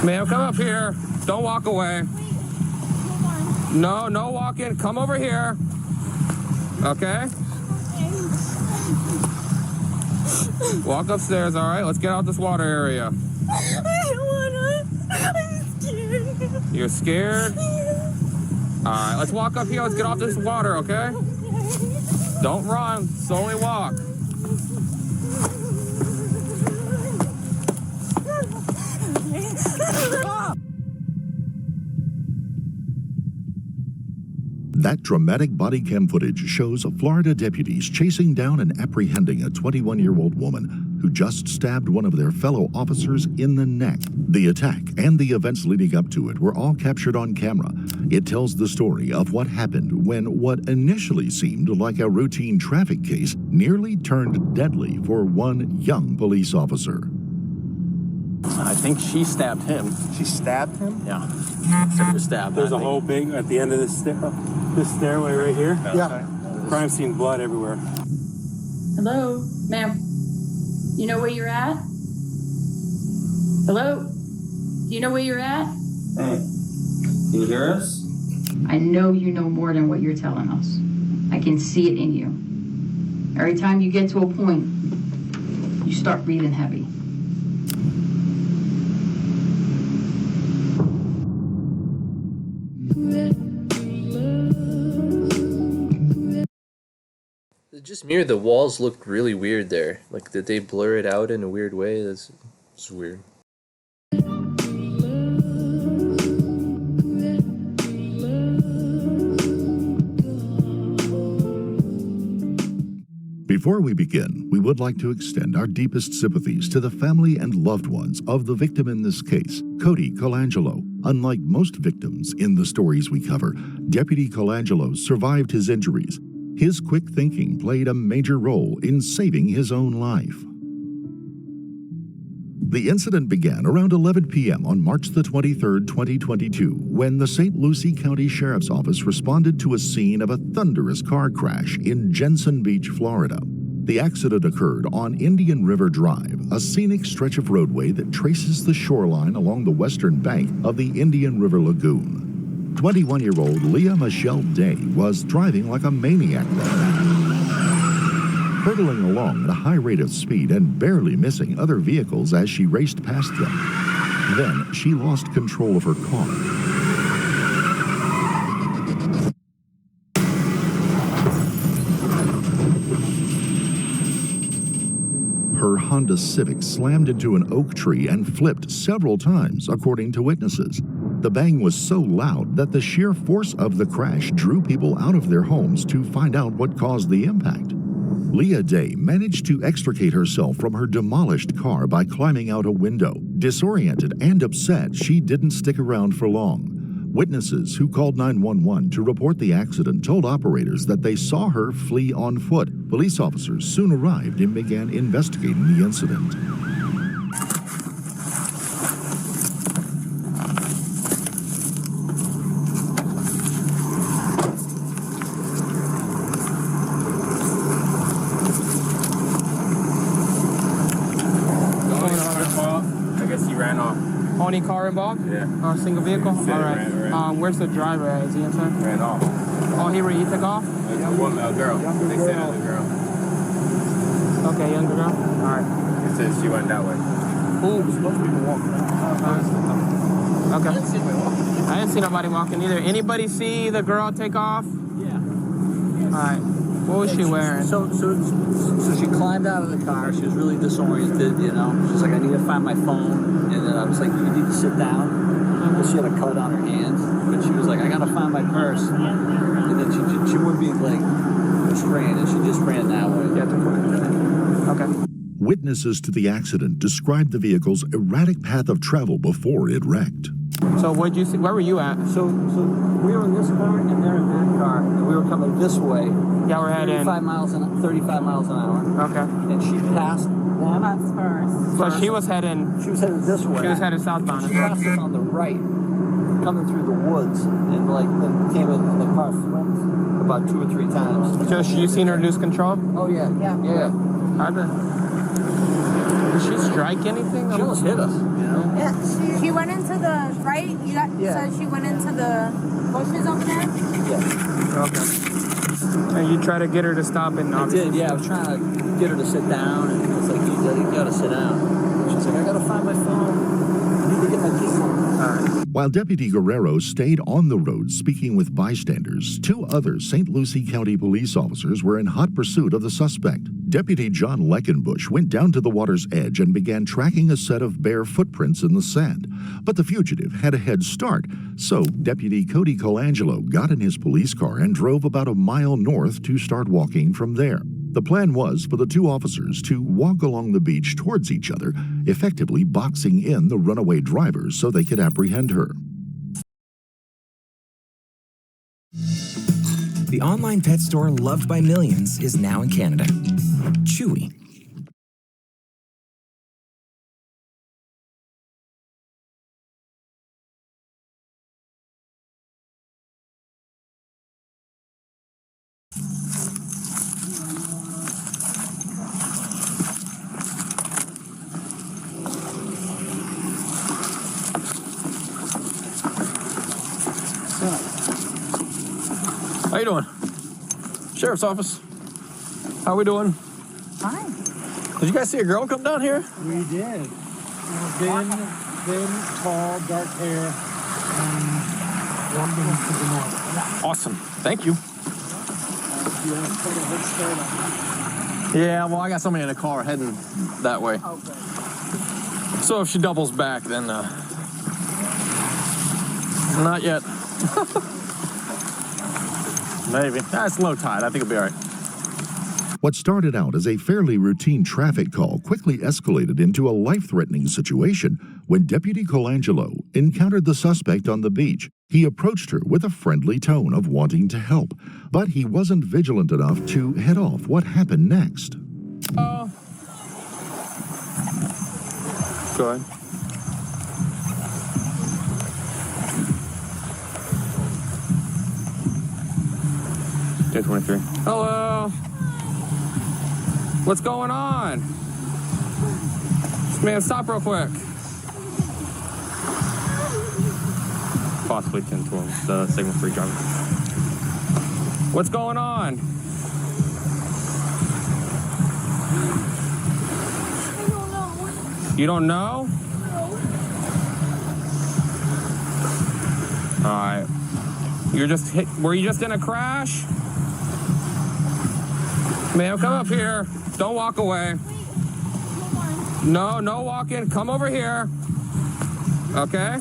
Ma'am, come up here. Don't walk away. No, no walking. Come over here. Okay? Walk upstairs, all right? Let's get out this water area. I don't wanna. I'm scared. You're scared? All right, let's walk up here. Let's get off this water, okay? Don't run. Slowly walk. That dramatic body cam footage shows Florida deputies chasing down and apprehending a 21-year-old woman who just stabbed one of their fellow officers in the neck. The attack and the events leading up to it were all captured on camera. It tells the story of what happened when what initially seemed like a routine traffic case nearly turned deadly for one young police officer. I think she stabbed him. She stabbed him? Yeah. Took the stab. There's a hole big at the end of this stairway right here. Yeah. Crime scene, blood everywhere. Hello, ma'am. You know where you're at? Hello? Do you know where you're at? Hey, can you hear us? I know you know more than what you're telling us. I can see it in you. Every time you get to a point, you start breathing heavy. Just me or the walls looked really weird there. Like, did they blur it out in a weird way? That's weird. Before we begin, we would like to extend our deepest sympathies to the family and loved ones of the victim in this case, Cody Colangelo. Unlike most victims in the stories we cover, Deputy Colangelo survived his injuries. His quick thinking played a major role in saving his own life. The incident began around 11 p.m. on March the 23rd, 2022, when the St. Lucie County Sheriff's Office responded to a scene of a thunderous car crash in Jensen Beach, Florida. The accident occurred on Indian River Drive, a scenic stretch of roadway that traces the shoreline along the western bank of the Indian River Lagoon. 21-year-old Leah Michelle Day was driving like a maniac there, hurtling along at a high rate of speed and barely missing other vehicles as she raced past them. Then she lost control of her car. Her Honda Civic slammed into an oak tree and flipped several times, according to witnesses. The bang was so loud that the sheer force of the crash drew people out of their homes to find out what caused the impact. Leah Day managed to extricate herself from her demolished car by climbing out a window. Disoriented and upset, she didn't stick around for long. Witnesses who called 911 to report the accident told operators that they saw her flee on foot. Police officers soon arrived and began investigating the incident. Only car involved? Yeah. Single vehicle? All right. Where's the driver at? Is he inside? Ran off. Oh, he took off? A girl. They said it was a girl. Okay, younger girl? All right. It says she went that way. Who? Most people walking. Okay. I didn't see nobody walking either. Anybody see the girl take off? Yeah. All right. What was she wearing? So she climbed out of the car. She was really disoriented, you know. She's like, I need to find my phone. And then I was like, you need to sit down. But she had a cut on her hand. But she was like, I got to find my purse. And then she wouldn't be like, just ran. And she just ran that way. Okay. Witnesses to the accident described the vehicle's erratic path of travel before it wrecked. So where'd you see? Where were you at? So we were in this car and they're in that car. And we were coming this way. Yeah, we're heading 35 miles an hour. Okay. And she passed them. Us first. So she was heading. She was headed this way. She was headed southbound. She passed us on the right, coming through the woods, and then came in and the car flipped about 2 or 3 times. So you seen her lose control? Oh yeah. Yeah. Yeah. I bet. Did she strike anything? She almost hit us, you know? Yeah, she went into the right. You got Yeah. so she went into the bushes over there. Yeah. Okay. And you try to get her to stop and I obviously. did, yeah. I was trying to get her to sit down, and it's like, you gotta sit down. She's like, I gotta find my phone. I need to get my keys. While Deputy Guerrero stayed on the road speaking with bystanders, 2 other St. Lucie County police officers were in hot pursuit of the suspect. Deputy John Leckenbush went down to the water's edge and began tracking a set of bare footprints in the sand. But the fugitive had a head start, so Deputy Cody Colangelo got in his police car and drove about a mile north to start walking from there. The plan was for the 2 officers to walk along the beach towards each other, effectively boxing in the runaway driver so they could apprehend her. The online pet store loved by millions is now in Canada. Chewy. How you doing? Sheriff's office. How we doing? Fine. Did you guys see a girl come down here? We did. Thin, tall, dark hair, walking to the north. Awesome. Thank you. Yeah, well, I got somebody in a car heading that way. Okay. So if she doubles back, then not yet. Maybe. It's low tide. I think it'll be all right. What started out as a fairly routine traffic call quickly escalated into a life-threatening situation when Deputy Colangelo encountered the suspect on the beach. He approached her with a friendly tone of wanting to help, but he wasn't vigilant enough to head off what happened next. Go ahead. Day 23. Hello. What's going on? Man, stop real quick. Possibly 10-12. The signal free driver. What's going on? I don't know. You don't know? No. All right. Were you just in a crash? Ma'am, come up here. Don't walk away. No walking. Come over here. Okay?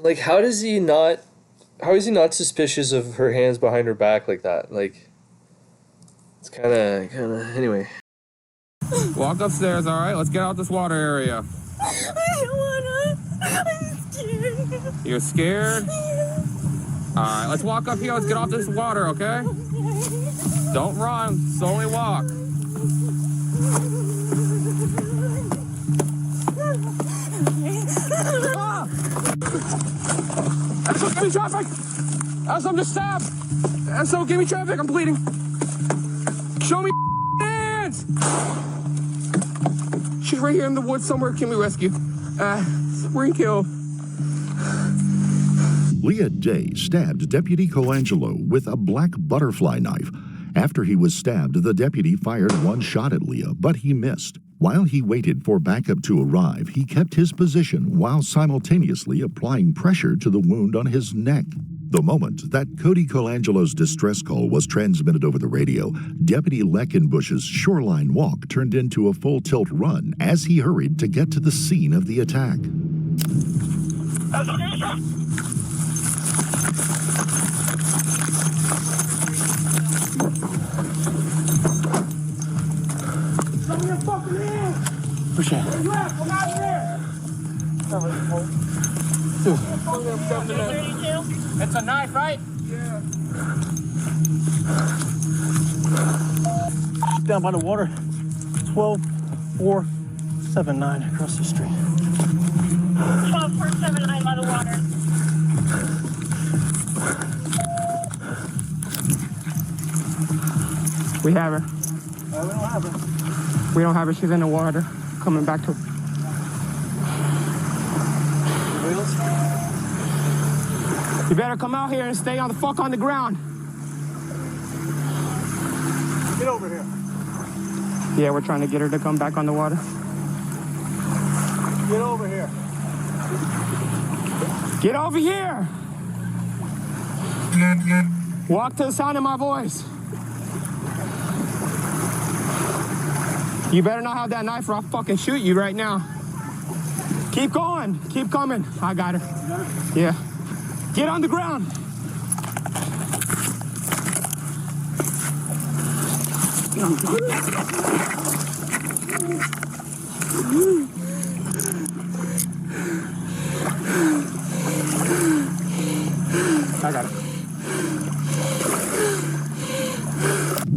Like, how is he not suspicious of her hands behind her back like that? Like, it's kind of, anyway. Walk upstairs, all right? Let's get out this water area. I don't wanna. I'm scared. You're scared? All right, let's walk up here. Let's get off this water, okay? Don't run. Slowly walk. Ah! Esso, give me traffic! Esso, I'm just stabbed! Esso, give me traffic, I'm bleeding! Show me hands! She's right here in the woods somewhere. Can we rescue? Springkill. Leah Day stabbed Deputy Colangelo with a black butterfly knife. After he was stabbed, the deputy fired one shot at Leah, but he missed. While he waited for backup to arrive, he kept his position while simultaneously applying pressure to the wound on his neck. The moment that Cody Colangelo's distress call was transmitted over the radio, Deputy Leckenbush's shoreline walk turned into a full-tilt run as he hurried to get to the scene of the attack. Push it. It's a knife, right? Down by the water. 12479 across the street. 12479 by the water. We have her. We don't have her. We don't have her. She's in the water. Coming back to. You better come out here and stay on the fuck on the ground. Get over here. Yeah, we're trying to get her to come back on the water. Get over here. Get over here. Walk to the sound of my voice. You better not have that knife or I'll fucking shoot you right now. Keep going. Keep coming. I got her. Yeah. Get on the ground. I got it.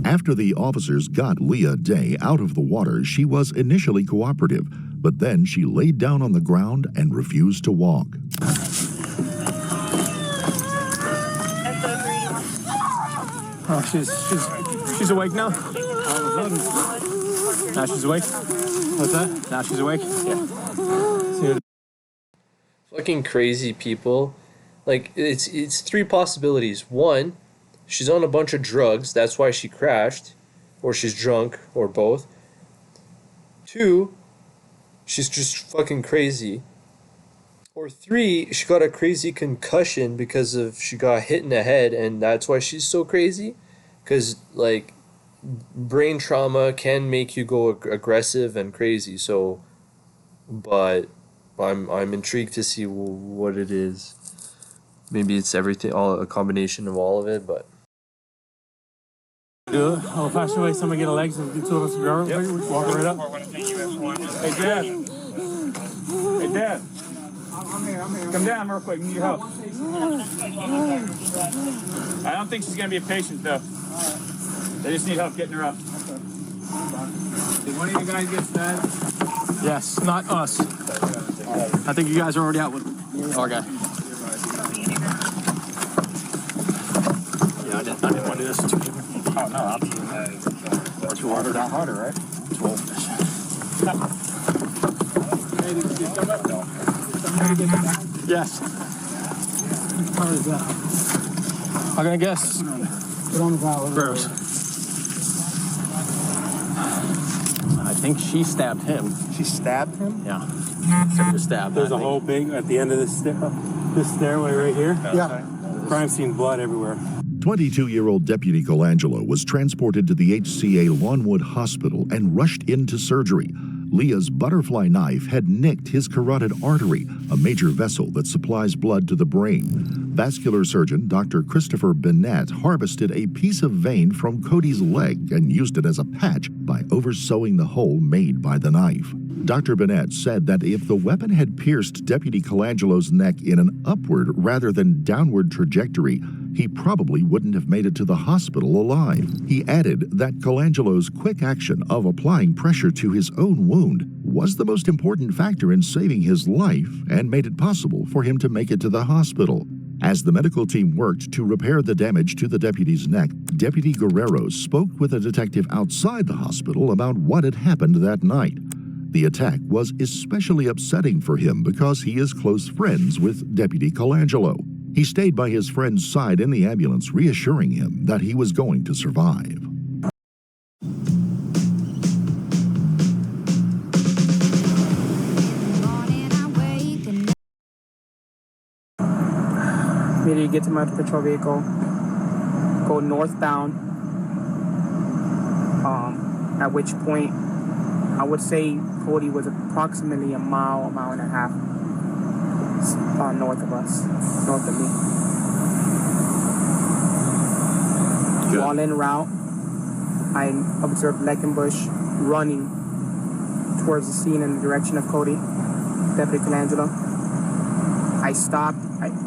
After the officers got Leah Day out of the water, she was initially cooperative, but then she laid down on the ground and refused to walk. Oh, she's awake now. Now she's awake. What's that? Now she's awake. Yeah. Fucking crazy people. Like, it's three possibilities. One, she's on a bunch of drugs, that's why she crashed, or she's drunk, or both. Two, she's just fucking crazy. Or three, she got a crazy concussion because of she got hit in the head, and that's why she's so crazy. Because, like, brain trauma can make you go aggressive and crazy. So, but I'm intrigued to see what it is. Maybe it's everything, a combination of all of it, but. Do it. I'll pass you away. Somebody get a legs and do two of us grab it. Walk right up. Hey, Dad. Hey, Dad. I'm here. Come down real quick. Need your help. I don't think she's going to be a patient, though. They just need help getting her up. Did one of you guys get stabbed? Yes, not us. I think you guys are already out with them. Okay. Yeah, I didn't want to do this to two people. Oh, no, absolutely. Or 2 harder, down harder, right? 12 fish. Yes. How is that? I'm going to guess. Get on the ground. Gross. I think she stabbed him. She stabbed him? Yeah. So just stabbed. There's a whole big, at the end of this stairway right here. Yeah. Crime scene, blood everywhere. 22-year-old Deputy Colangelo was transported to the HCA Lawnwood Hospital and rushed into surgery. Leah's butterfly knife had nicked his carotid artery, a major vessel that supplies blood to the brain. Vascular surgeon Dr. Christopher Bennett harvested a piece of vein from Cody's leg and used it as a patch by oversewing the hole made by the knife. Dr. Bennett said that if the weapon had pierced Deputy Colangelo's neck in an upward rather than downward trajectory, he probably wouldn't have made it to the hospital alive. He added that Colangelo's quick action of applying pressure to his own wound was the most important factor in saving his life and made it possible for him to make it to the hospital. As the medical team worked to repair the damage to the deputy's neck, Deputy Guerrero spoke with a detective outside the hospital about what had happened that night. The attack was especially upsetting for him because he is close friends with Deputy Colangelo. He stayed by his friend's side in the ambulance, reassuring him that he was going to survive. Immediately get to my patrol vehicle, go northbound, at which point I would say Cody was approximately a mile and a half north of us, north of me. Good. While en route, I observed Leckenbush running towards the scene in the direction of Cody, Deputy Colangelo. I stopped.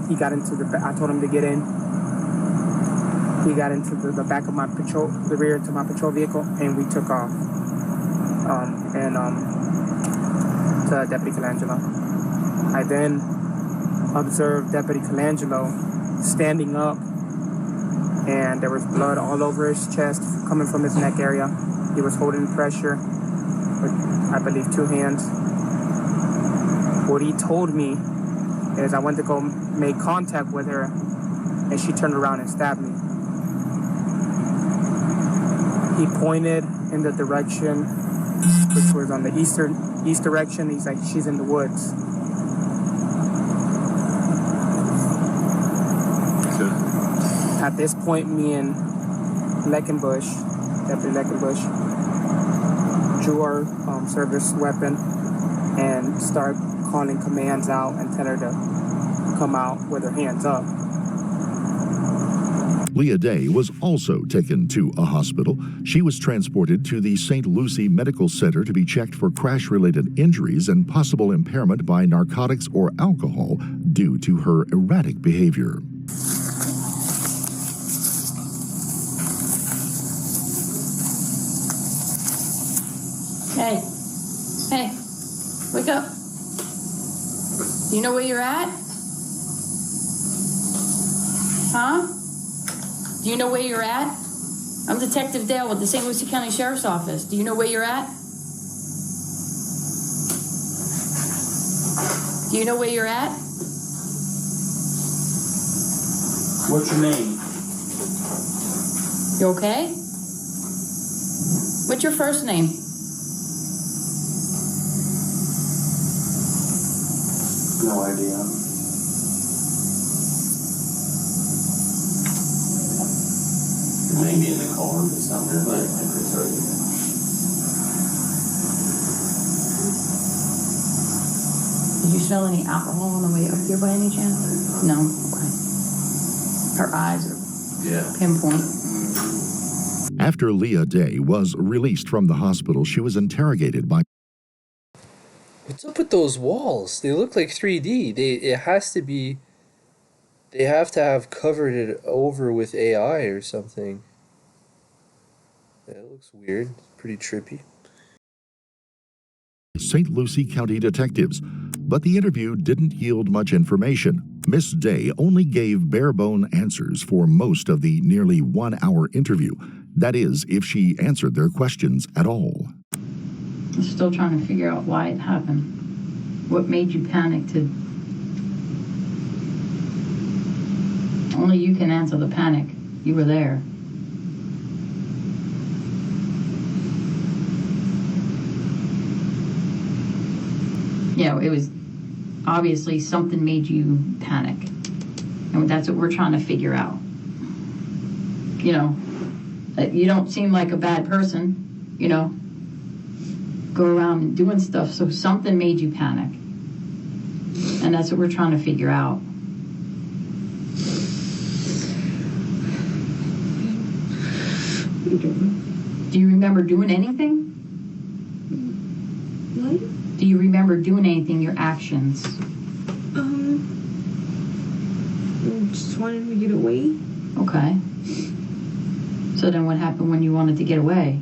He got into I told him to get in. He got into the back of my patrol, the rear to my patrol vehicle, and we took off. To Deputy Colangelo. I then observed Deputy Colangelo standing up and there was blood all over his chest coming from his neck area. He was holding pressure with, I believe, 2 hands. What he told me is I went to go make contact with her, and she turned around and stabbed me. He pointed in the direction, which was on the east direction. He's like, she's in the woods. At this point, me and Deputy Leckenbush, drew our service weapon and started calling commands out and tell her to come out with her hands up. Leah Day was also taken to a hospital. She was transported to the St. Lucie Medical Center to be checked for crash-related injuries and possible impairment by narcotics or alcohol due to her erratic behavior. Hey, wake up. Do you know where you're at? Huh? Do you know where you're at? I'm Detective Dale with the St. Lucie County Sheriff's Office. Do you know where you're at? Do you know where you're at? What's your name? You okay? What's your first name? No idea. Maybe in the car or something, but I could tell you. Did you smell any alcohol on the way up here by any chance? No? Okay. Her eyes are pinpoint. After Leah Day was released from the hospital, she was interrogated by... What's up with those walls? They look like 3D. They have to have covered it over with AI or something. Yeah, it looks weird. It's pretty trippy. St. Lucie County detectives, but the interview didn't yield much information. Miss Day only gave bare-bone answers for most of the nearly 1-hour interview. That is, if she answered their questions at all. I'm still trying to figure out why it happened. What made you panic to... Only you can answer the panic. You were there. You know, it was obviously something made you panic. And that's what we're trying to figure out. You know, you don't seem like a bad person, you know. Go around and doing stuff, so something made you panic. And that's what we're trying to figure out. Do you remember doing anything? What? Do you remember doing anything, your actions? Just wanted to get away. Okay. So then what happened when you wanted to get away?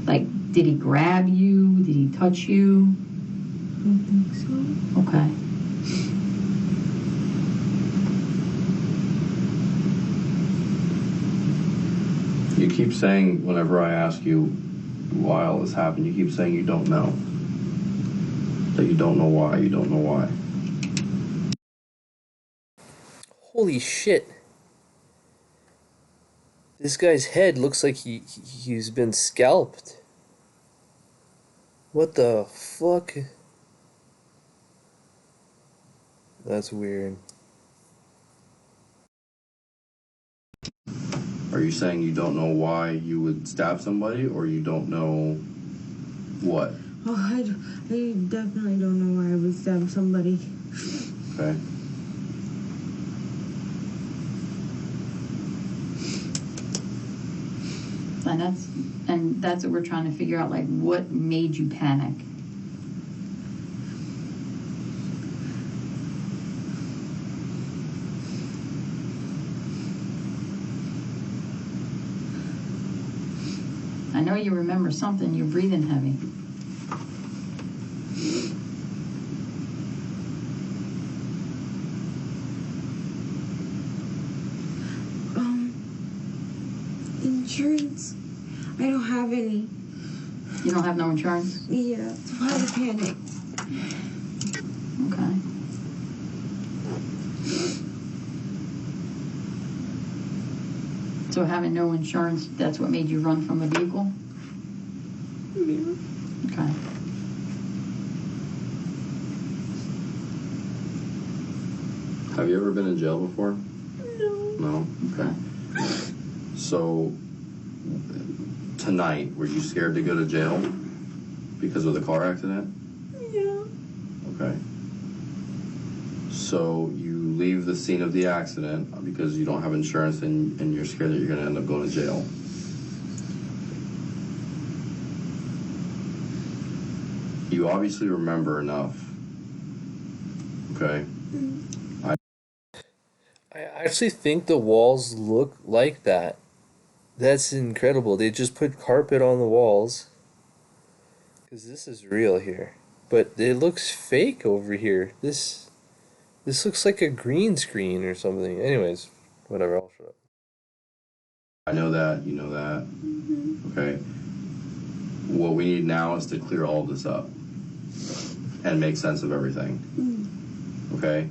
Like, did he grab you? Did he touch you? I don't think so. Okay. You keep saying, whenever I ask you why all this happened, you keep saying you don't know. That you don't know why, you don't know why. Holy shit. This guy's head looks like he's been scalped. What the fuck? That's weird. Are you saying you don't know why you would stab somebody, or you don't know what? Oh, I definitely don't know why I would stab somebody. Okay. And that's what we're trying to figure out, like, what made you panic? I know you remember something. You're breathing heavy. insurance. I don't have any. You don't have no insurance? Yeah, that's why I panicked. Okay. So having no insurance, that's what made you run from the vehicle? Yeah. Okay. Have you ever been in jail before? No. No? Okay. So, tonight, were you scared to go to jail because of the car accident? Yeah. Okay. So, you leave the scene of the accident because you don't have insurance and you're scared that you're going to end up going to jail. You obviously remember enough. Okay? I actually think the walls look like that. That's incredible. They just put carpet on the walls. Because this is real here. But it looks fake over here. This looks like a green screen or something. Anyways, whatever, I'll shut up. I know that, you know that. Okay? What we need now is to clear all this up and make sense of everything. Okay?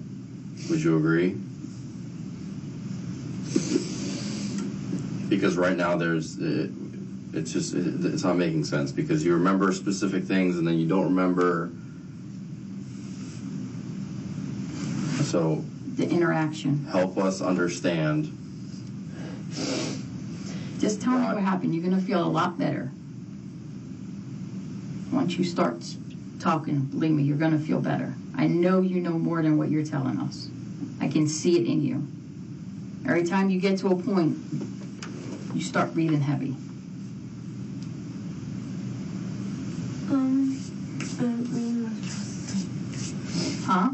Would you agree? Because right now it's not making sense because you remember specific things and then you don't remember. So The interaction. help us understand. Just tell me what happened. You're going to feel a lot better. Once you start talking, believe me, you're going to feel better. I know you know more than what you're telling us. I can see it in you. Every time you get to a point, you start breathing heavy. Huh?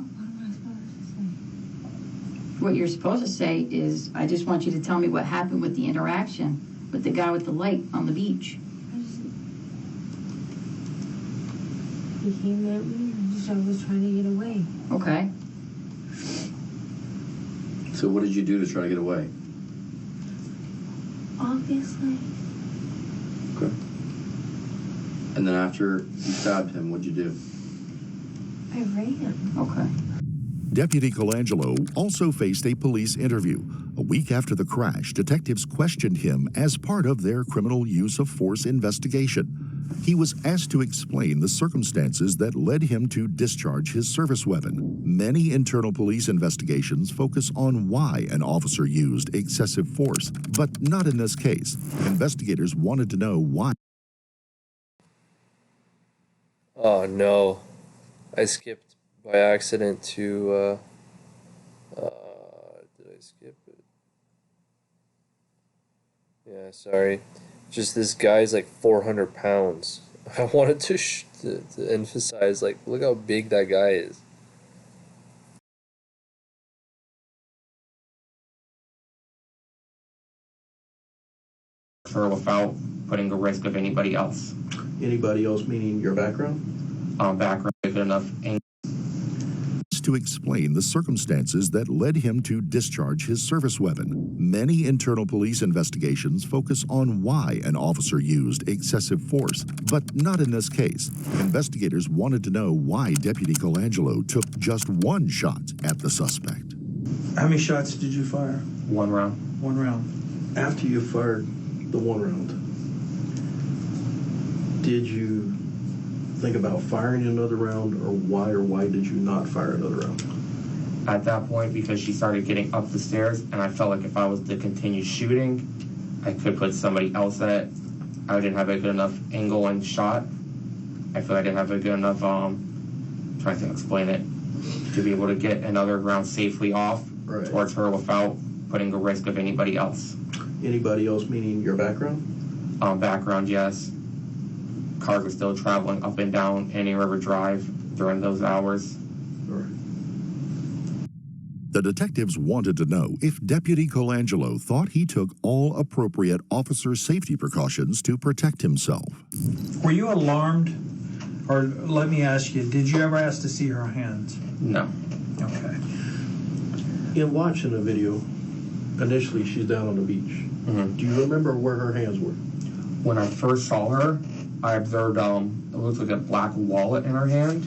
What you're supposed to say is, I just want you to tell me what happened with the interaction with the guy with the light on the beach. He came at me and I was trying to get away. Okay. So what did you do to try to get away? Obviously. Okay. And then after you stabbed him, what'd you do? I ran. Okay. Deputy Colangelo also faced a police interview. A week after the crash, detectives questioned him as part of their criminal use of force investigation. He was asked to explain the circumstances that led him to discharge his service weapon. Many internal police investigations focus on why an officer used excessive force, but not in this case. Investigators wanted to know why. Oh no. I skipped by accident to did I skip it? Yeah, sorry. Just this guy's like 400 pounds. I wanted to emphasize, like, look how big that guy is. Her without putting the risk of anybody else. Anybody else meaning your background? Background good enough. To explain the circumstances that led him to discharge his service weapon. Many internal police investigations focus on why an officer used excessive force, but not in this case. Investigators wanted to know why Deputy Colangelo took just one shot at the suspect. How many shots did you fire? One round. One round. After you fired the one round, did you think about firing another round, or why did you not fire another round? At that point, because she started getting up the stairs, and I felt like if I was to continue shooting, I could put somebody else at it. I didn't have a good enough angle and shot. I feel like I didn't have a good enough, trying to explain it, to be able to get another round safely off towards her without putting the risk of anybody else. Anybody else meaning your background? Background, yes. Cars were still traveling up and down Indian River Drive during those hours. The detectives wanted to know if Deputy Colangelo thought he took all appropriate officer safety precautions to protect himself. Were you alarmed? Or let me ask you, did you ever ask to see her hands? No. Okay. In watching the video, initially she's down on the beach. Mm-hmm. Do you remember where her hands were? When I first saw her, I observed it looked like a black wallet in her hand.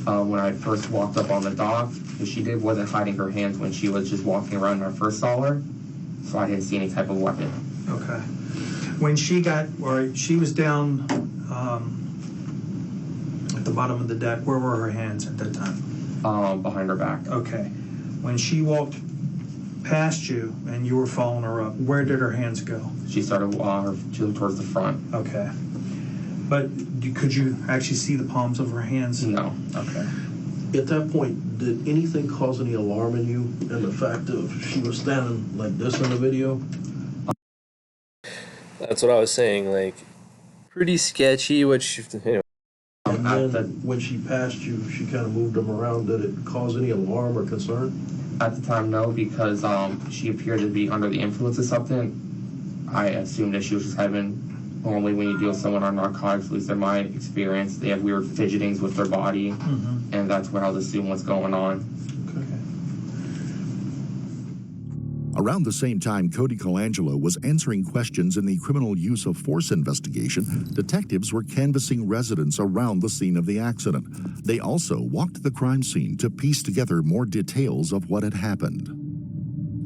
When I first walked up on the dock, what she did wasn't hiding her hands when she was just walking around when I first saw her, so I didn't see any type of weapon. Okay. When she was down at the bottom of the deck, where were her hands at that time? Behind her back. Okay. When she walked past you and you were following her up, where did her hands go? She started towards the front. Okay. But could you actually see the palms of her hands? No. Okay. At that point, did anything cause any alarm in you? And the fact of she was standing like this in the video? That's what I was saying. Like, pretty sketchy. What she, anyway. And then when she passed you, she kind of moved them around. Did it cause any alarm or concern? At the time, no, because she appeared to be under the influence of something. I assumed that she was just having. Normally, when you deal with someone on narcotics, at least in my experience, they have weird fidgetings with their body, and that's what I was assuming what's going on. Around the same time Cody Colangelo was answering questions in the criminal use of force investigation, detectives were canvassing residents around the scene of the accident. They also walked the crime scene to piece together more details of what had happened.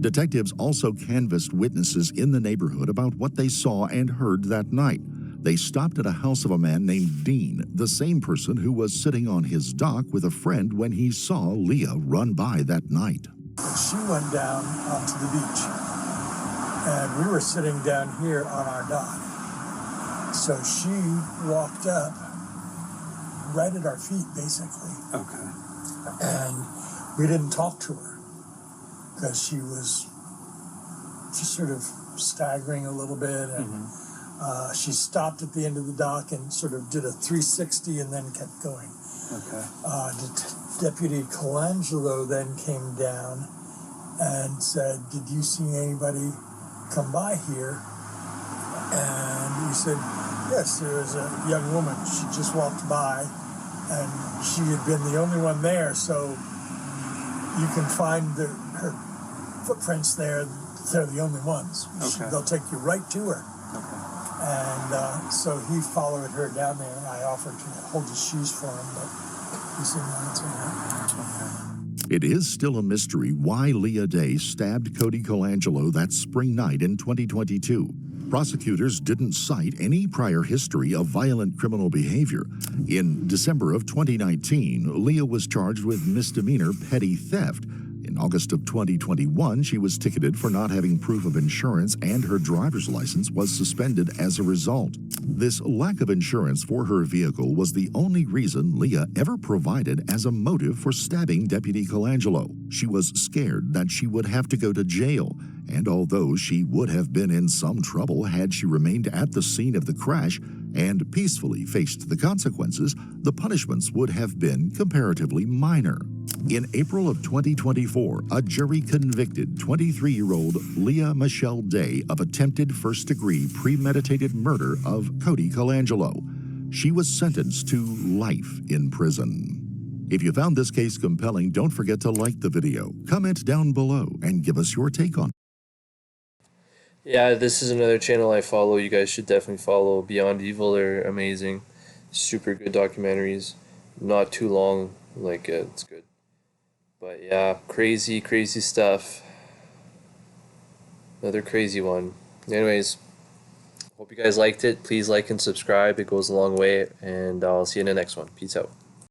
Detectives also canvassed witnesses in the neighborhood about what they saw and heard that night. They stopped at a house of a man named Dean, the same person who was sitting on his dock with a friend when he saw Leah run by that night. She went down onto the beach, and we were sitting down here on our dock. So she walked up right at our feet, basically. Okay. And we didn't talk to her because she was just sort of staggering a little bit, and she stopped at the end of the dock and sort of did a 360 and then kept going. Okay. Deputy Colangelo then came down and said, "Did you see anybody come by here?" And we said, "Yes, there was a young woman. She just walked by, and she had been the only one there, so you can find her footprints there. They're the only ones. Okay. They'll take you right to her." And so he followed her down there. I offered to hold his shoes for him, but he said no, it's all right. It is still a mystery why Leah Day stabbed Cody Colangelo that spring night in 2022. Prosecutors didn't cite any prior history of violent criminal behavior. In December of 2019, Leah was charged with misdemeanor petty theft. In August of 2021, she was ticketed for not having proof of insurance, and her driver's license was suspended as a result. This lack of insurance for her vehicle was the only reason Leah ever provided as a motive for stabbing Deputy Colangelo. She was scared that she would have to go to jail, and although she would have been in some trouble had she remained at the scene of the crash and peacefully faced the consequences, the punishments would have been comparatively minor. In April of 2024, a jury convicted 23-year-old Leah Michelle Day of attempted first-degree premeditated murder of Cody Colangelo. She was sentenced to life in prison. If you found this case compelling, don't forget to like the video, comment down below, and give us your take on it. Yeah, this is another channel I follow. You guys should definitely follow Beyond Evil. They're amazing. Super good documentaries. Not too long. It's good. But yeah, crazy, crazy stuff. Another crazy one. Anyways, hope you guys liked it. Please like and subscribe. It goes a long way. And I'll see you in the next one. Peace out.